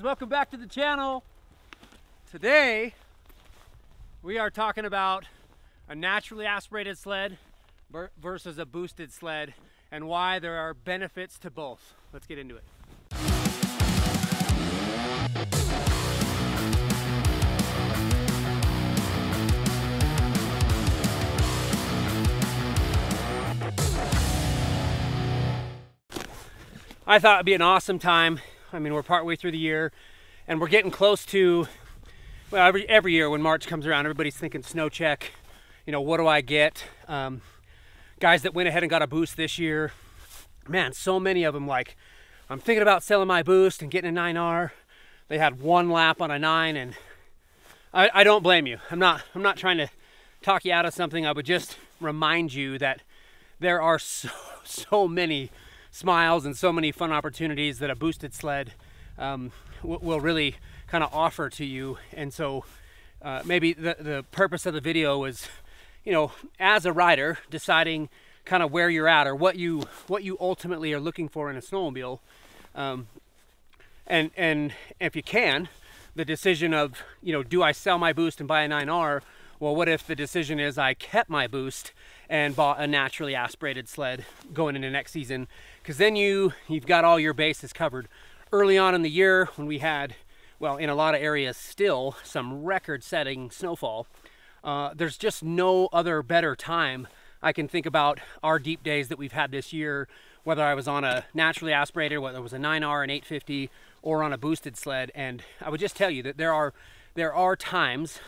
welcome back to the channel. Today we are talking about a naturally aspirated sled versus a boosted sled and why there are benefits to both. Let's get into it. I thought it'd be an awesome time. I mean, we're partway through the year and we're getting close to, well, every year when March comes around, everybody's thinking snow check. You know, what do I get? Guys that went ahead and got a boost this year, man, so many of them like, I'm thinking about selling my boost and getting a 9R. They had one lap on a 9 and I don't blame you. I'm not trying to talk you out of something. I would just remind you that there are so many smiles and so many fun opportunities that a boosted sled will really kind of offer to you. And so maybe the purpose of the video is, you know, as a rider, deciding kind of where you're at or what you ultimately are looking for in a snowmobile. And if you can, the decision of, you know, do I sell my boost and buy a 9R? Well, what if the decision is I kept my boost and bought a naturally aspirated sled going into next season? Because then you've got all your bases covered. Early on in the year when we had, well, in a lot of areas still, some record-setting snowfall, there's just no other better time. I can think about our deep days that we've had this year, whether I was on a naturally aspirated, whether it was a 9R, an 850, or on a boosted sled. And I would just tell you that there are times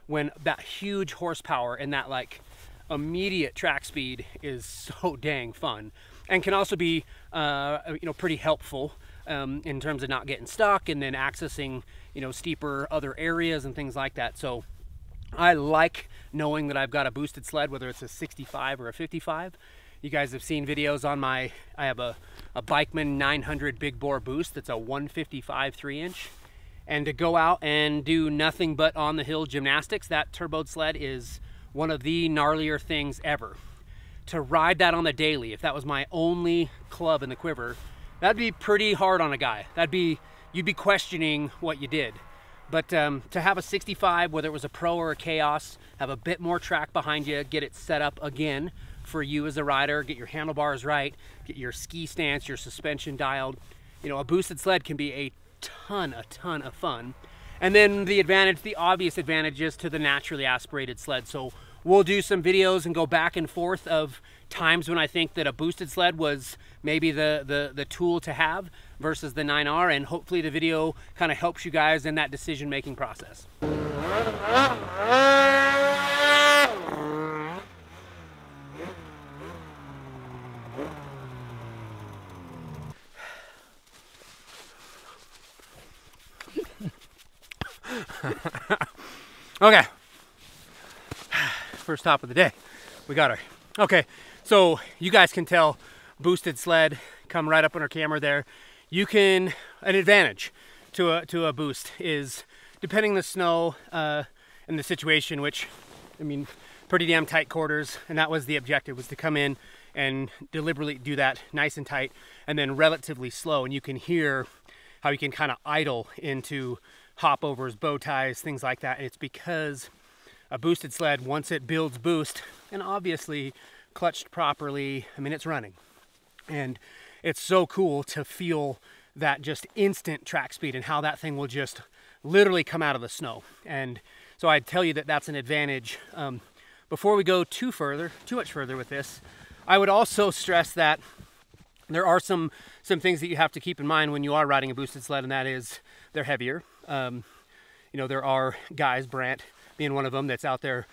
when that huge horsepower and that like immediate track speed is so dang fun and can also be you know, pretty helpful in terms of not getting stuck and then accessing, you know, steeper other areas and things like that. So I like knowing that I've got a boosted sled, whether it's a 65 or a 55. You guys have seen videos on I have a Bikeman 900 big bore boost that's a 155 3-inch. And to go out and do nothing but on the hill gymnastics, that turboed sled is one of the gnarlier things ever. To ride that on the daily, if that was my only club in the quiver, that'd be pretty hard on a guy. You'd be questioning what you did. But to have a 65, whether it was a Pro or a Chaos, have a bit more track behind you, get it set up again for you as a rider, get your handlebars right, get your ski stance, your suspension dialed. You know, a boosted sled can be a ton of fun. And then the obvious advantages to the naturally aspirated sled. So we'll do some videos and go back and forth of times when I think that a boosted sled was maybe the tool to have versus the 9R, and hopefully the video kind of helps you guys in that decision-making process. Okay, first stop of the day, we got her. Okay, so you guys can tell boosted sled, come right up on our camera there. An advantage to a boost is, depending the snow and the situation, which, I mean, pretty damn tight quarters, and that was the objective, was to come in and deliberately do that nice and tight and then relatively slow. And you can hear how you can kind of idle into hopovers, bow ties, things like that. And it's because a boosted sled, once it builds boost and obviously clutched properly, I mean, it's running. And it's so cool to feel that just instant track speed and how that thing will just literally come out of the snow. And so I'd tell you that that's an advantage. Before we go too much further with this, I would also stress that there are some things that you have to keep in mind when you are riding a boosted sled, and that is they're heavier. You know, there are guys, Brant being one of them, that's out there,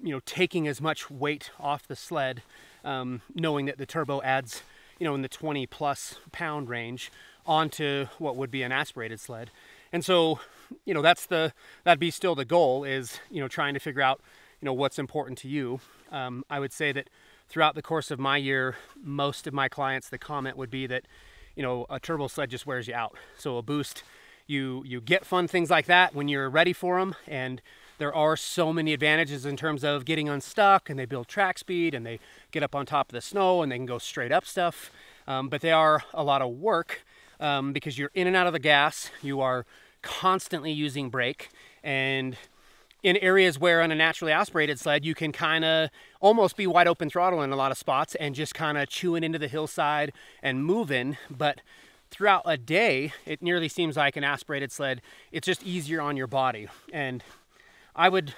you know, taking as much weight off the sled, knowing that the turbo adds, you know, in the 20+ pound range onto what would be an aspirated sled. And so, you know, that'd be still the goal, is, you know, trying to figure out, you know, what's important to you. I would say that throughout the course of my year, most of my clients, the comment would be that, you know, a turbo sled just wears you out. So a boost, you get fun things like that when you're ready for them, and there are so many advantages in terms of getting unstuck, and they build track speed, and they get up on top of the snow, and they can go straight up stuff. But they are a lot of work because you're in and out of the gas, you are constantly using brake, and in areas where on a naturally aspirated sled, you can kind of almost be wide open throttle in a lot of spots and just kind of chewing into the hillside and moving. But throughout a day, it nearly seems like an aspirated sled. It's just easier on your body. And I would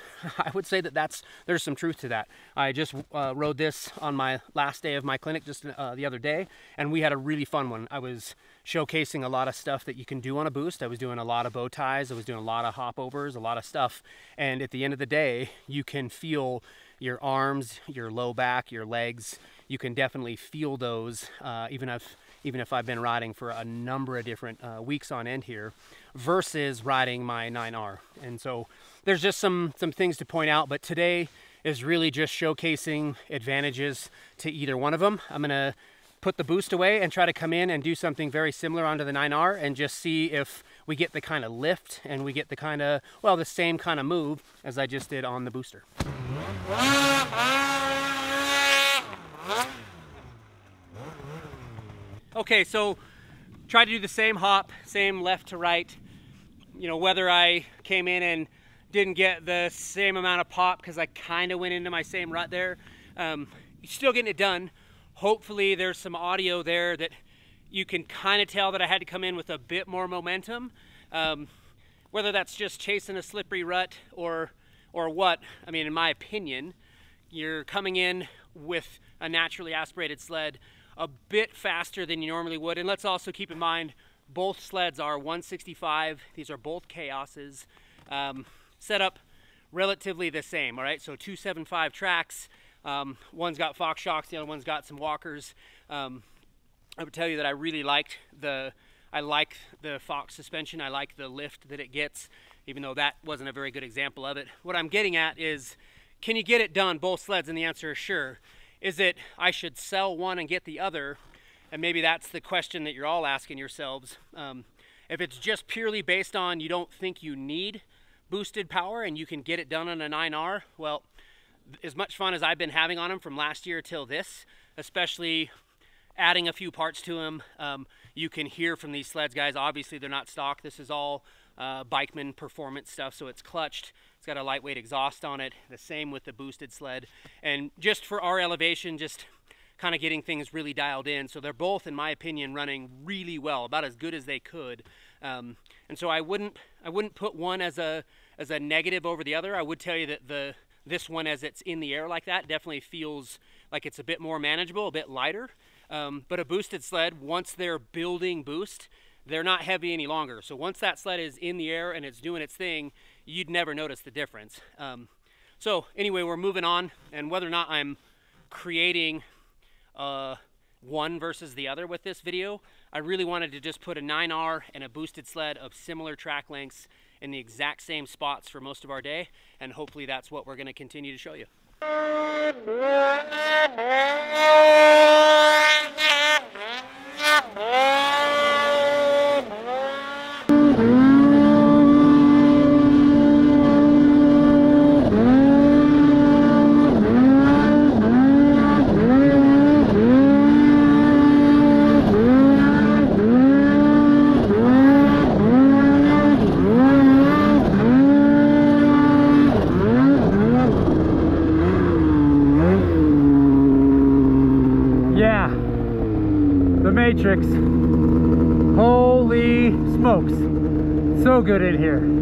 say that there's some truth to that. I just rode this on my last day of my clinic just the other day, and we had a really fun one. I was showcasing a lot of stuff that you can do on a boost. I was doing a lot of bow ties. I was doing a lot of hop overs, a lot of stuff. And at the end of the day, you can feel your arms, your low back, your legs. You can definitely feel those, even if I've been riding for a number of different weeks on end here, versus riding my 9R. And so there's just some things to point out, but today is really just showcasing advantages to either one of them. I'm gonna put the boost away and try to come in and do something very similar onto the 9R and just see if we get the kind of lift and we get the kind of, well, the same kind of move as I just did on the booster. Okay, so try to do the same hop, same left to right. You know, whether I came in and didn't get the same amount of pop because I kind of went into my same rut there, you're still getting it done. Hopefully there's some audio there that you can kind of tell that I had to come in with a bit more momentum. Whether that's just chasing a slippery rut or what, I mean, in my opinion, you're coming in with a naturally aspirated sled a bit faster than you normally would. And let's also keep in mind, both sleds are 165. These are both Chaoses. Set up relatively the same, all right? So 275 tracks. One's got Fox shocks, the other one's got some walkers. I would tell you that I really liked the Fox suspension. I like the lift that it gets, even though that wasn't a very good example of it. What I'm getting at is, can you get it done, both sleds? And the answer is sure. Is it I should sell one and get the other? And maybe that's the question that you're all asking yourselves. If it's just purely based on you don't think you need boosted power and you can get it done on a 9R, well, as much fun as I've been having on them from last year till this, especially adding a few parts to them, you can hear from these sleds, guys. Obviously they're not stock. This is all Bikeman performance stuff, so it's clutched. It's got a lightweight exhaust on it, the same with the boosted sled. And just for our elevation, just kind of getting things really dialed in. So they're both, in my opinion, running really well, about as good as they could. And so I wouldn't put one as a negative over the other. I would tell you that this one, as it's in the air like that, definitely feels like it's a bit more manageable, a bit lighter. But a boosted sled, once they're building boost, they're not heavy any longer. So once that sled is in the air and it's doing its thing, you'd never notice the difference. So anyway, we're moving on, and whether or not I'm creating one versus the other with this video, I really wanted to just put a 9R and a boosted sled of similar track lengths in the exact same spots for most of our day, and hopefully that's what we're going to continue to show you. Matrix. Holy smokes, so good in here.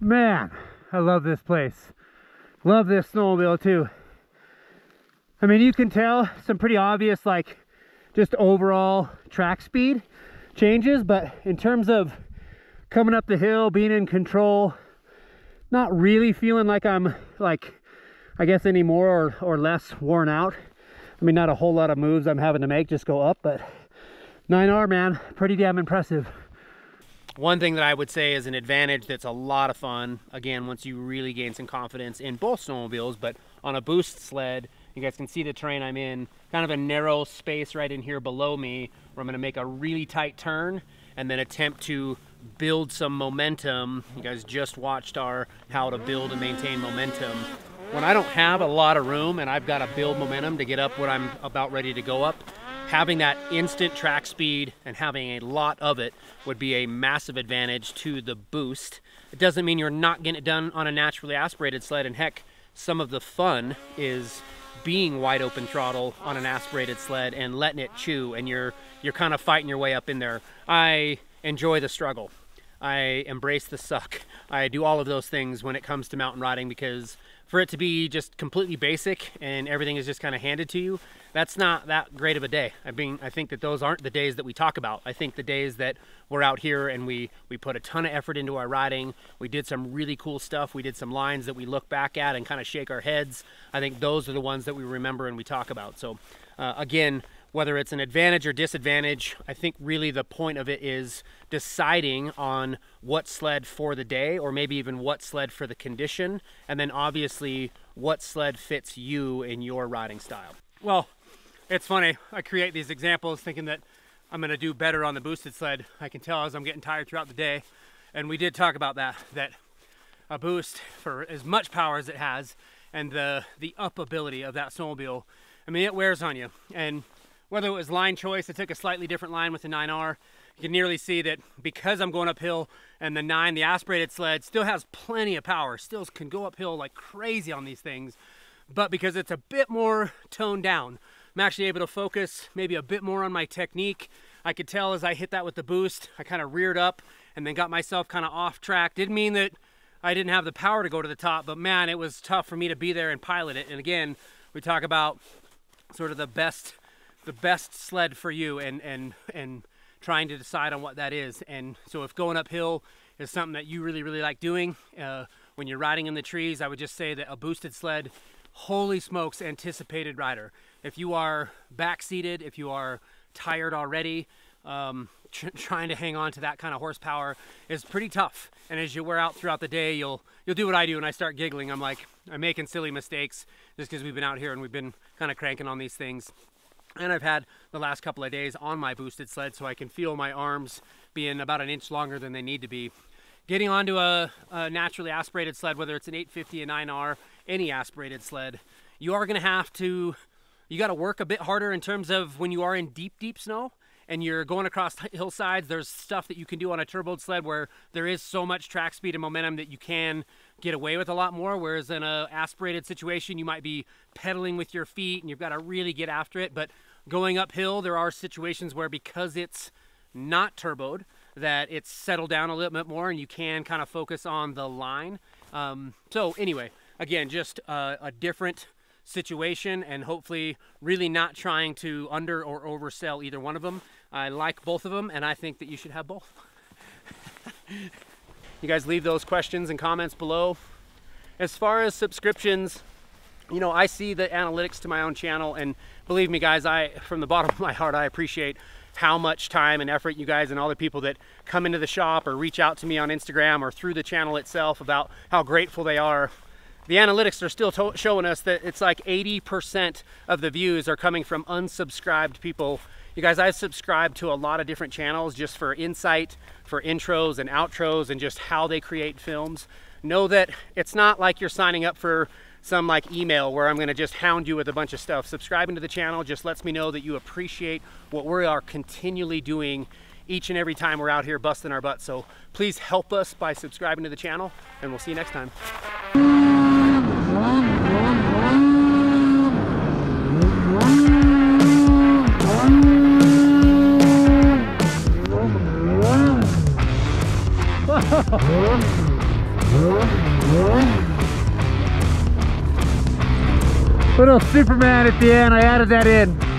Man, I love this place. Love this snowmobile too. I mean, you can tell some pretty obvious, like, just overall track speed changes, but in terms of coming up the hill, being in control, not really feeling like I'm like, I guess, any more or less worn out. I mean, not a whole lot of moves I'm having to make, just go up, but 9R, man, pretty damn impressive. One thing that I would say is an advantage that's a lot of fun, again, once you really gain some confidence in both snowmobiles, but on a boost sled, you guys can see the terrain I'm in, kind of a narrow space right in here below me, where I'm gonna make a really tight turn and then attempt to build some momentum. You guys just watched our how to build and maintain momentum. When I don't have a lot of room and I've got to build momentum to get up when I'm about ready to go up, having that instant track speed and having a lot of it would be a massive advantage to the boost. It doesn't mean you're not getting it done on a naturally aspirated sled, and heck, some of the fun is being wide open throttle on an aspirated sled and letting it chew, and you're kind of fighting your way up in there. I enjoy the struggle. I embrace the suck. I do all of those things when it comes to mountain riding, because for it to be just completely basic and everything is just kind of handed to you, that's not that great of a day. I think that those aren't the days that we talk about. I think the days that we're out here and we put a ton of effort into our riding, we did some really cool stuff, we did some lines that we look back at and kind of shake our heads, I think those are the ones that we remember and we talk about. So again, whether it's an advantage or disadvantage, I think really the point of it is deciding on what sled for the day, or maybe even what sled for the condition, and then obviously what sled fits you in your riding style. Well, it's funny, I create these examples thinking that I'm gonna do better on the boosted sled. I can tell as I'm getting tired throughout the day, and we did talk about that a boost, for as much power as it has and the up ability of that snowmobile, I mean, it wears on you. And whether it was line choice, I took a slightly different line with the 9R. You can nearly see that because I'm going uphill, and the 9, the aspirated sled, still has plenty of power, still can go uphill like crazy on these things, but because it's a bit more toned down, I'm actually able to focus maybe a bit more on my technique. I could tell as I hit that with the boost, I kind of reared up and then got myself kind of off track. Didn't mean that I didn't have the power to go to the top, but man, it was tough for me to be there and pilot it. And again, we talk about sort of the best sled for you and trying to decide on what that is. And so if going uphill is something that you really like doing, when you're riding in the trees, I would just say that a boosted sled, holy smokes, anticipated rider. If you are back-seated, if you are tired already, trying to hang on to that kind of horsepower is pretty tough. And as you wear out throughout the day, you'll do what I do, and I start giggling. I'm making silly mistakes just because we've been out here and we've been kind of cranking on these things. And I've had the last couple of days on my boosted sled, so I can feel my arms being about an inch longer than they need to be. Getting onto a naturally aspirated sled, whether it's an 850, a 9R, any aspirated sled, you are going to have to, you got to work a bit harder in terms of when you are in deep snow and you're going across hillsides. There's stuff that you can do on a turboed sled where there is so much track speed and momentum that you can get away with a lot more, whereas in a aspirated situation you might be pedaling with your feet and you've got to really get after it. But going uphill, there are situations where, because it's not turboed, that it's settled down a little bit more and you can kind of focus on the line. So anyway, again, just a different situation, and hopefully really not trying to under or oversell either one of them. I like both of them, and I think that you should have both. You guys leave those questions and comments below. As far as subscriptions, you know, I see the analytics to my own channel, and believe me guys, from the bottom of my heart, I appreciate how much time and effort you guys and all the people that come into the shop or reach out to me on Instagram or through the channel itself about how grateful they are. The analytics are still showing us that it's like 80% of the views are coming from unsubscribed people. You guys, I've subscribed to a lot of different channels just for insight, for intros and outros, and just how they create films. Know that it's not like you're signing up for some like email where I'm gonna just hound you with a bunch of stuff. Subscribing to the channel just lets me know that you appreciate what we are continually doing each and every time we're out here busting our butts. So please help us by subscribing to the channel, and we'll see you next time. Little Superman at the end, I added that in.